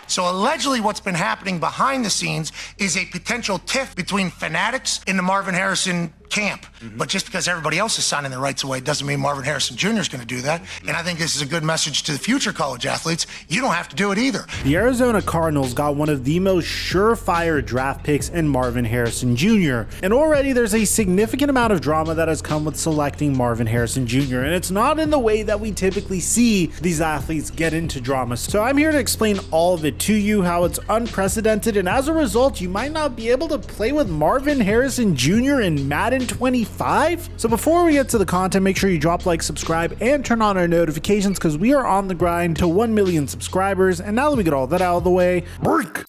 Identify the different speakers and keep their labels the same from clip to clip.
Speaker 1: So allegedly what's been happening behind the scenes is a potential tiff between fanatics in the Marvin Harrison camp. But just because everybody else is signing their rights away doesn't mean Marvin Harrison Jr. is going to do that. And I think this is a good message to the future college athletes. You don't have to do it either.
Speaker 2: The Arizona Cardinals got one of the most surefire draft picks in Marvin Harrison Jr. And already there's a significant amount of drama that has come with selecting Marvin Harrison Jr. And it's not in the way that we typically see these athletes get into drama. So I'm here to explain all of it to you, how it's unprecedented, and as a result, you might not be able to play with Marvin Harrison Jr. in Madden 25. So before we get to the content, make sure you drop like, subscribe, and turn on our notifications because we are on the grind to 1 million subscribers. And now that we get all that out of the way, break.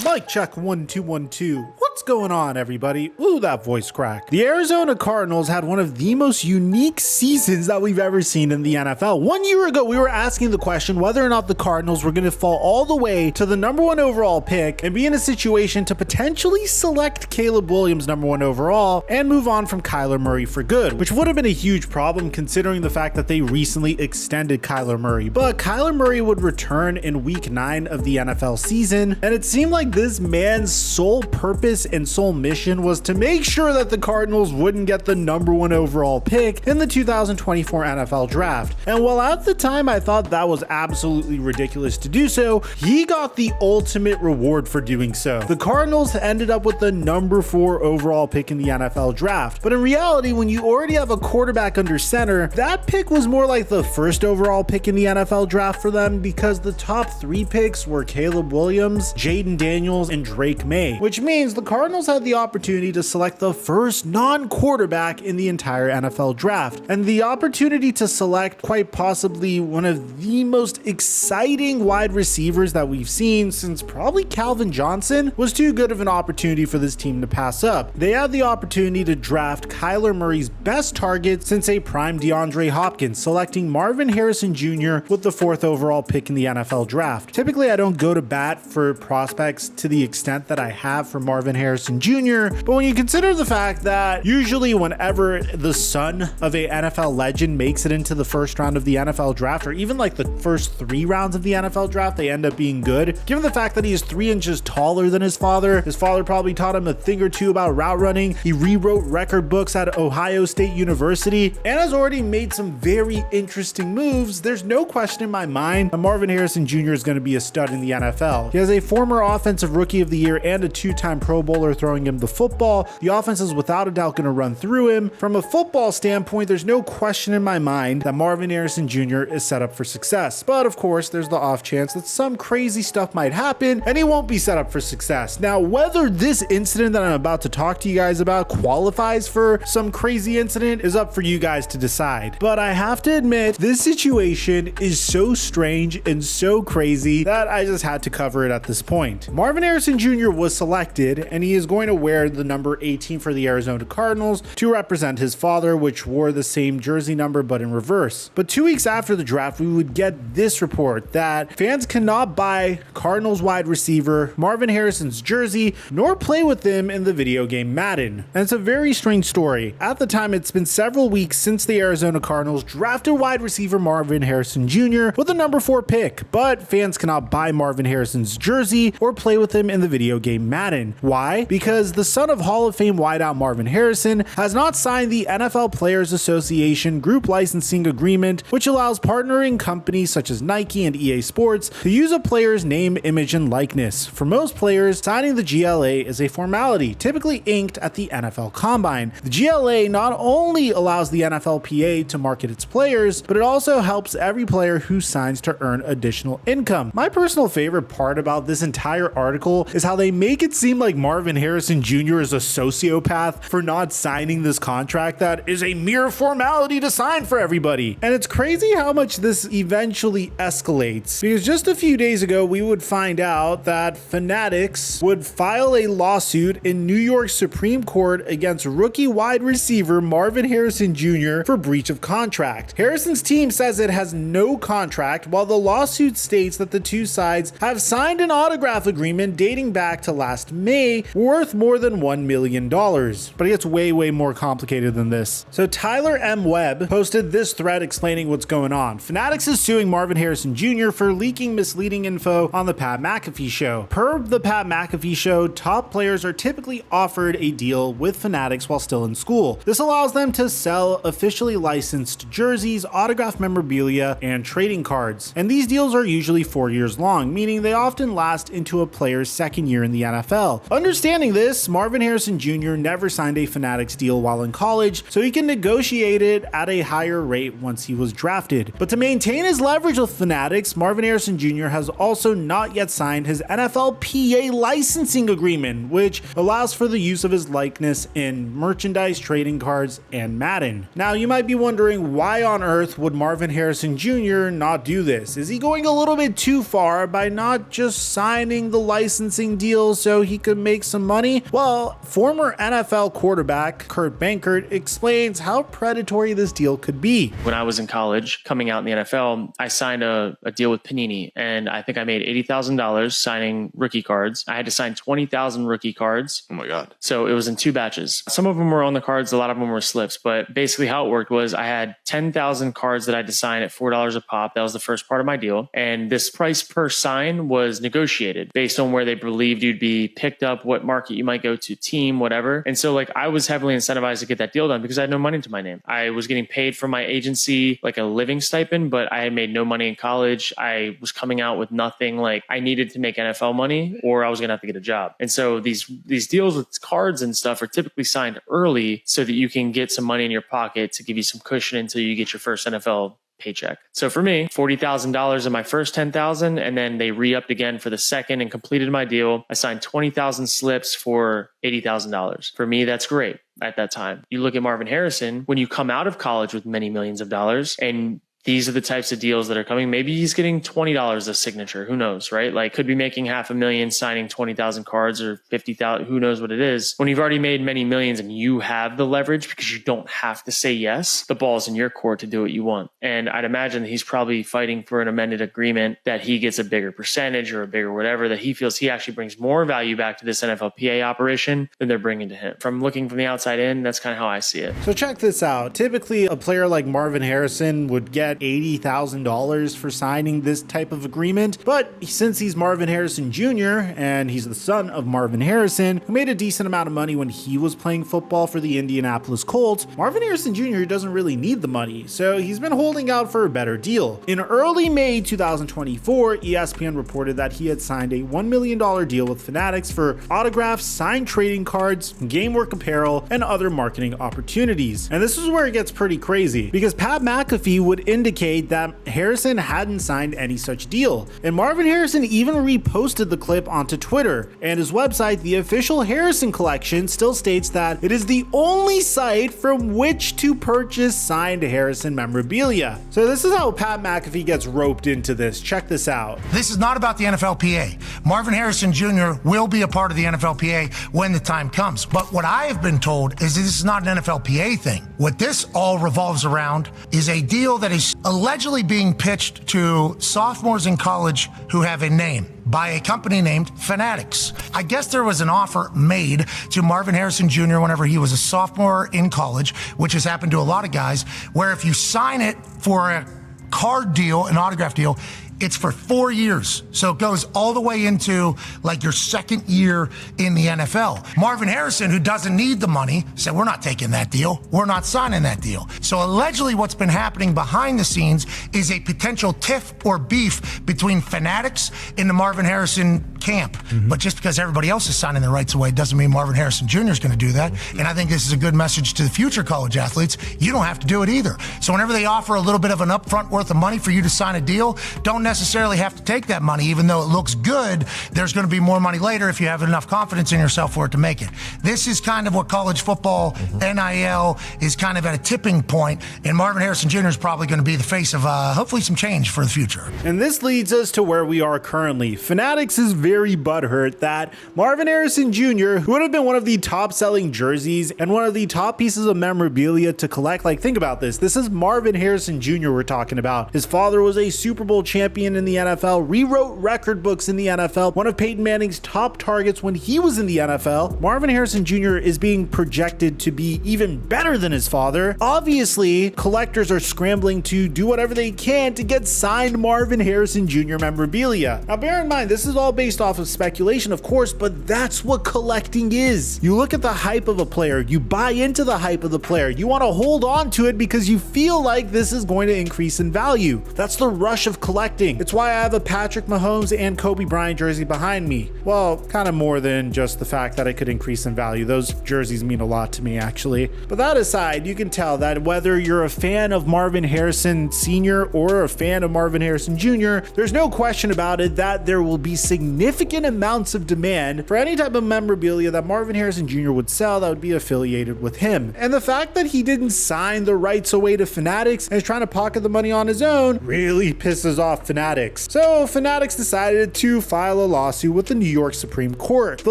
Speaker 2: Mic check 1 2 1 2. What's going on, everybody? Ooh, that voice crack. The Arizona Cardinals had one of the most unique seasons that we've ever seen in the NFL. 1 year ago, we were asking the question whether or not the Cardinals were going to fall all the way to the #1 overall pick and be in a situation to potentially select Caleb Williams #1 overall and move on from Kyler Murray for good, which would have been a huge problem considering the fact that they recently extended Kyler Murray. But Kyler Murray would return in week 9 of the NFL season, and it seemed like this man's sole purpose and sole mission was to make sure that the Cardinals wouldn't get the #1 overall pick in the 2024 NFL draft. And while at the time I thought that was absolutely ridiculous to do so, he got the ultimate reward for doing so. The Cardinals ended up with the #4 overall pick in the NFL draft. But in reality, when you already have a quarterback under center, that pick was more like the 1st overall pick in the NFL draft for them because the top 3 picks were Caleb Williams, Jaden Daniels, and Drake May, which means the Cardinals had the opportunity to select the first non-quarterback in the entire NFL draft, and the opportunity to select quite possibly one of the most exciting wide receivers that we've seen since probably Calvin Johnson was too good of an opportunity for this team to pass up. They had the opportunity to draft Kyler Murray's best target since a prime DeAndre Hopkins, selecting Marvin Harrison Jr. with the 4th overall pick in the NFL draft. Typically, I don't go to bat for prospects to the extent that I have for Marvin Harrison Jr., but when you consider the fact that usually whenever the son of a NFL legend makes it into the 1st round of the NFL draft, or even like the first 3 rounds of the NFL draft, they end up being good. Given the fact that he is 3 inches taller than his father probably taught him a thing or two about route running. He rewrote record books at Ohio State University and has already made some very interesting moves. There's no question in my mind that Marvin Harrison Jr. is going to be a stud in the NFL. He has a former offensive rookie of the year and a 2-time Pro Bowler throwing him the football. The offense is without a doubt going to run through him. From a football standpoint, there's no question in my mind that Marvin Harrison Jr. is set up for success. But of course, there's the off chance that some crazy stuff might happen and he won't be set up for success. Now, whether this incident that I'm about to talk to you guys about qualifies for some crazy incident is up for you guys to decide. But I have to admit, this situation is so strange and so crazy that I just had to cover it at this point. Marvin Harrison Jr. was selected, and he is going to wear the number 18 for the Arizona Cardinals to represent his father, which wore the same jersey number but in reverse. But 2 weeks after the draft, we would get this report that fans cannot buy Cardinals wide receiver Marvin Harrison's jersey nor play with him in the video game Madden. And it's a very strange story. At the time, it's been several weeks since the Arizona Cardinals drafted wide receiver Marvin Harrison Jr. with the #4 pick, but fans cannot buy Marvin Harrison's jersey or play with him in the video game Madden. Why? Because the son of Hall of Fame wideout Marvin Harrison has not signed the NFL Players Association group licensing agreement, which allows partnering companies such as Nike and EA Sports to use a player's name, image, and likeness. For most players, signing the GLA is a formality, typically inked at the NFL Combine. The GLA not only allows the NFLPA to market its players, but it also helps every player who signs to earn additional income. My personal favorite part about this entire article is how they make it seem like Marvin Marvin Harrison Jr. is a sociopath for not signing this contract that is a mere formality to sign for everybody. And it's crazy how much this eventually escalates, because just a few days ago we would find out that Fanatics would file a lawsuit in New York Supreme Court against rookie wide receiver Marvin Harrison Jr. for breach of contract. Harrison's team says it has no contract, while the lawsuit states that the two sides have signed an autograph agreement dating back to last May worth more than $1 million. But it gets way more complicated than this. So Tyler M. Webb posted this thread explaining what's going on. Fanatics is suing Marvin Harrison Jr. for leaking misleading info on the Pat McAfee show. Per the Pat McAfee show, top players are typically offered a deal with Fanatics while still in school. This allows them to sell officially licensed jerseys, autographed memorabilia, and trading cards. And these deals are usually 4 years long, meaning they often last into a player's second year in the NFL. Understanding this, Marvin Harrison Jr. never signed a Fanatics deal while in college, so he can negotiate it at a higher rate once he was drafted. But to maintain his leverage with Fanatics, Marvin Harrison Jr. has also not yet signed his NFLPA licensing agreement, which allows for the use of his likeness in merchandise, trading cards, and Madden. Now, you might be wondering, why on earth would Marvin Harrison Jr. not do this? Is he going a little bit too far by not just signing the licensing deal so he could make some money? Well, former NFL quarterback Kurt Benkert explains how predatory this deal could be.
Speaker 3: When I was in college, coming out in the NFL, I signed a deal with Panini, and I think I made $80,000 signing rookie cards. I had to sign 20,000 rookie cards.
Speaker 4: Oh my God.
Speaker 3: So it was in 2 batches. Some of them were on the cards, a lot of them were slips, but basically how it worked was I had 10,000 cards that I had to sign at $4 a pop. That was the first part of my deal. And this price per sign was negotiated based on where they believed you'd be picked up, what market you might go to, team, whatever. And so I was heavily incentivized to get that deal done because I had no money to my name. I was getting paid from my agency like a living stipend, but I had made no money in college. I was coming out with nothing. I needed to make NFL money or I was going to have to get a job. And so these deals with cards and stuff are typically signed early so that you can get some money in your pocket to give you some cushion until you get your first NFL paycheck. So for me, $40,000 in my first 10,000, and then they re-upped again for the second and completed my deal. I signed 20,000 slips for $80,000. For me, that's great at that time. You look at Marvin Harrison, when you come out of college with many millions of dollars and these are the types of deals that are coming. Maybe he's getting $20 a signature. Who knows, right? Could be making $500,000 signing 20,000 cards or 50,000. Who knows what it is? When you've already made many millions and you have the leverage because you don't have to say yes, the ball's in your court to do what you want. And I'd imagine that he's probably fighting for an amended agreement that he gets a bigger percentage or a bigger whatever, that he feels he actually brings more value back to this NFLPA operation than they're bringing to him. From looking from the outside in, that's kind of how I see it.
Speaker 2: So check this out. Typically, a player like Marvin Harrison would get $80,000 for signing this type of agreement. But since he's Marvin Harrison Jr. and he's the son of Marvin Harrison, who made a decent amount of money when he was playing football for the Indianapolis Colts, Marvin Harrison Jr. doesn't really need the money, so he's been holding out for a better deal. In early May 2024, ESPN reported that he had signed a $1 million deal with Fanatics for autographs, signed trading cards, game work apparel, and other marketing opportunities. And this is where it gets pretty crazy, because Pat McAfee would indicate that Harrison hadn't signed any such deal. And Marvin Harrison even reposted the clip onto Twitter. And his website, the official Harrison Collection, still states that it is the only site from which to purchase signed Harrison memorabilia. So this is how Pat McAfee gets roped into this. Check this out.
Speaker 1: This is not about the NFLPA. Marvin Harrison Jr. will be a part of the NFLPA when the time comes. But what I have been told is that this is not an NFLPA thing. What this all revolves around is a deal that is allegedly being pitched to sophomores in college who have a name by a company named Fanatics. I guess there was an offer made to Marvin Harrison Jr. whenever he was a sophomore in college, which has happened to a lot of guys, where if you sign it for a card deal, an autograph deal, it's for 4 years. So it goes all the way into like your second year in the NFL. Marvin Harrison, who doesn't need the money, said, we're not taking that deal. We're not signing that deal. So allegedly what's been happening behind the scenes is a potential tiff or beef between Fanatics and the Marvin Harrison camp. But just because everybody else is signing their rights away doesn't mean Marvin Harrison Jr. is going to do that. And I think this is a good message to the future college athletes. You don't have to do it either. So whenever they offer a little bit of an upfront worth of money for you to sign a deal, don't necessarily have to take that money. Even though it looks good, there's going to be more money later if you have enough confidence in yourself for it to make it. This is kind of what college football, NIL, is kind of at a tipping point. And Marvin Harrison Jr. is probably going to be the face of hopefully some change for the future.
Speaker 2: And this leads us to where we are currently. Fanatics is very butthurt that Marvin Harrison Jr., who would have been one of the top selling jerseys and one of the top pieces of memorabilia to collect. Like, think about this. This is Marvin Harrison Jr. we're talking about. His father was a Super Bowl champion in the NFL, rewrote record books in the NFL, one of Peyton Manning's top targets when he was in the NFL. Marvin Harrison Jr. is being projected to be even better than his father. Obviously, collectors are scrambling to do whatever they can to get signed Marvin Harrison Jr. memorabilia. Now, bear in mind, this is all based off of speculation, of course, but that's what collecting is. You look at the hype of a player, you buy into the hype of the player, you want to hold on to it because you feel like this is going to increase in value. That's the rush of collecting. It's why I have a Patrick Mahomes and Kobe Bryant jersey behind me. Well, kind of more than just the fact that it could increase in value. Those jerseys mean a lot to me, actually. But that aside, you can tell that whether you're a fan of Marvin Harrison Sr. or a fan of Marvin Harrison Jr., there's no question about it that there will be significant amounts of demand for any type of memorabilia that Marvin Harrison Jr. would sell that would be affiliated with him. And the fact that he didn't sign the rights away to Fanatics and is trying to pocket the money on his own really pisses off Fanatics. So Fanatics decided to file a lawsuit with the New York Supreme Court. The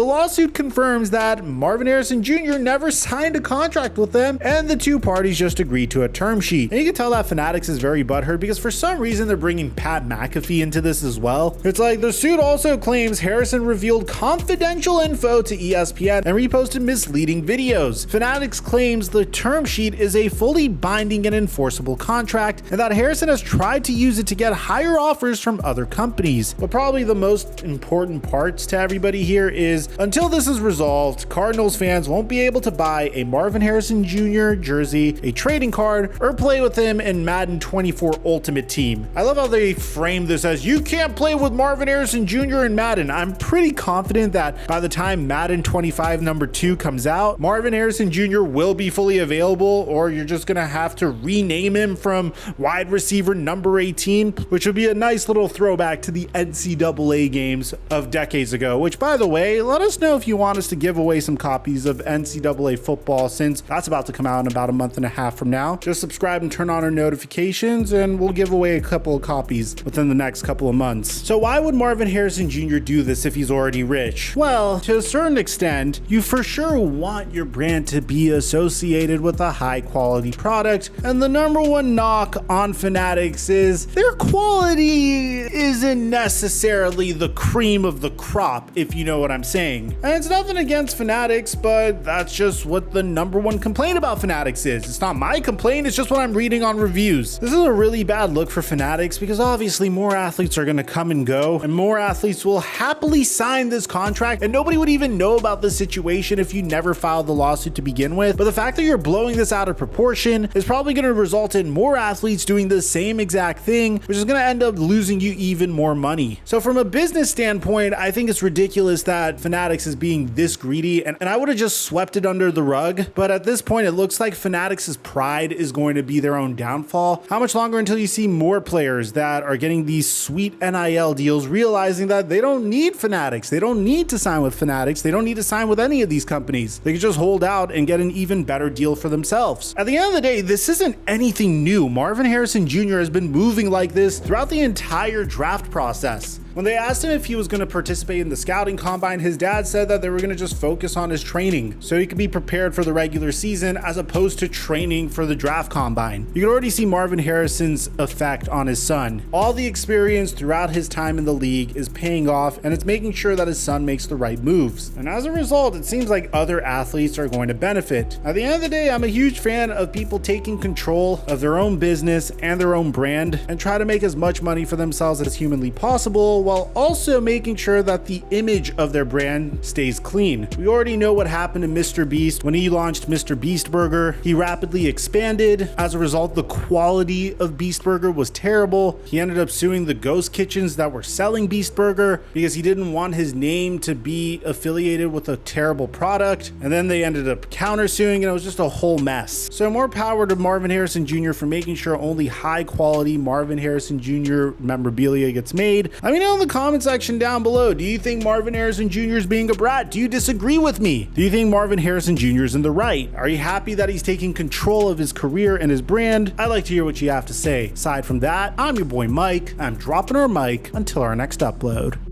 Speaker 2: lawsuit confirms that Marvin Harrison Jr. never signed a contract with them and the two parties just agreed to a term sheet. And you can tell that Fanatics is very butthurt because for some reason they're bringing Pat McAfee into this as well. It's like the suit also claims Harrison revealed confidential info to ESPN and reposted misleading videos. Fanatics claims the term sheet is a fully binding and enforceable contract and that Harrison has tried to use it to get higher offers from other companies. But probably the most important parts to everybody here is until this is resolved, Cardinals fans won't be able to buy a Marvin Harrison Jr. jersey, a trading card, or play with him in Madden 24 Ultimate Team. I love how they frame this as you can't play with Marvin Harrison Jr. in Madden. I'm pretty confident that by the time Madden 25 number 2 comes out, Marvin Harrison Jr. will be fully available, or you're just gonna have to rename him from wide receiver number 18, which would be a nice little throwback to the NCAA games of decades ago, which by the way, let us know if you want us to give away some copies of NCAA football since that's about to come out in about a month and a half from now. Just subscribe and turn on our notifications and we'll give away a couple of copies within the next couple of months. So why would Marvin Harrison Jr. do this if he's already rich? Well, to a certain extent, you for sure want your brand to be associated with a high quality product, and the number one knock on Fanatics is their quality isn't necessarily the cream of the crop, if you know what I'm saying. And it's nothing against Fanatics, but that's just what the number one complaint about Fanatics is. It's not my complaint, it's just what I'm reading on reviews. This is a really bad look for Fanatics because obviously more athletes are going to come and go, and more athletes will happily sign this contract, and nobody would even know about this situation if you never filed the lawsuit to begin with. But the fact that you're blowing this out of proportion is probably going to result in more athletes doing the same exact thing, which is going to end up losing you even more money. So from a business standpoint, I think it's ridiculous that Fanatics is being this greedy, and I would have just swept it under the rug. But at this point, it looks like Fanatics' pride is going to be their own downfall. How much longer until you see more players that are getting these sweet NIL deals realizing that they don't need Fanatics, they don't need to sign with Fanatics, they don't need to sign with any of these companies. They can just hold out and get an even better deal for themselves. At the end of the day, this isn't anything new. Marvin Harrison Jr. has been moving like this throughout the entire draft process. When they asked him if he was going to participate in the scouting combine, his dad said that they were going to just focus on his training so he could be prepared for the regular season as opposed to training for the draft combine. You can already see Marvin Harrison's effect on his son. All the experience throughout his time in the league is paying off, and it's making sure that his son makes the right moves. And as a result, it seems like other athletes are going to benefit. At the end of the day, I'm a huge fan of people taking control of their own business and their own brand and try to make as much money for themselves as humanly possible while also making sure that the image of their brand stays clean. We already know what happened to Mr. Beast when he launched Mr. Beast Burger. He rapidly expanded. As a result, the quality of Beast Burger was terrible. He ended up suing the ghost kitchens that were selling Beast Burger because he didn't want his name to be affiliated with a terrible product. And then they ended up countersuing, and it was just a whole mess. So more power to Marvin Harrison Jr. for making sure only high quality Marvin Harrison Jr. memorabilia gets made. Let me know in the comment section down below. Do you think Marvin Harrison Jr. is being a brat? Do you disagree with me? Do you think Marvin Harrison Jr. is in the right? Are you happy that he's taking control of his career and his brand? I'd like to hear what you have to say. Aside from that, I'm your boy Mike. I'm dropping our mic until our next upload.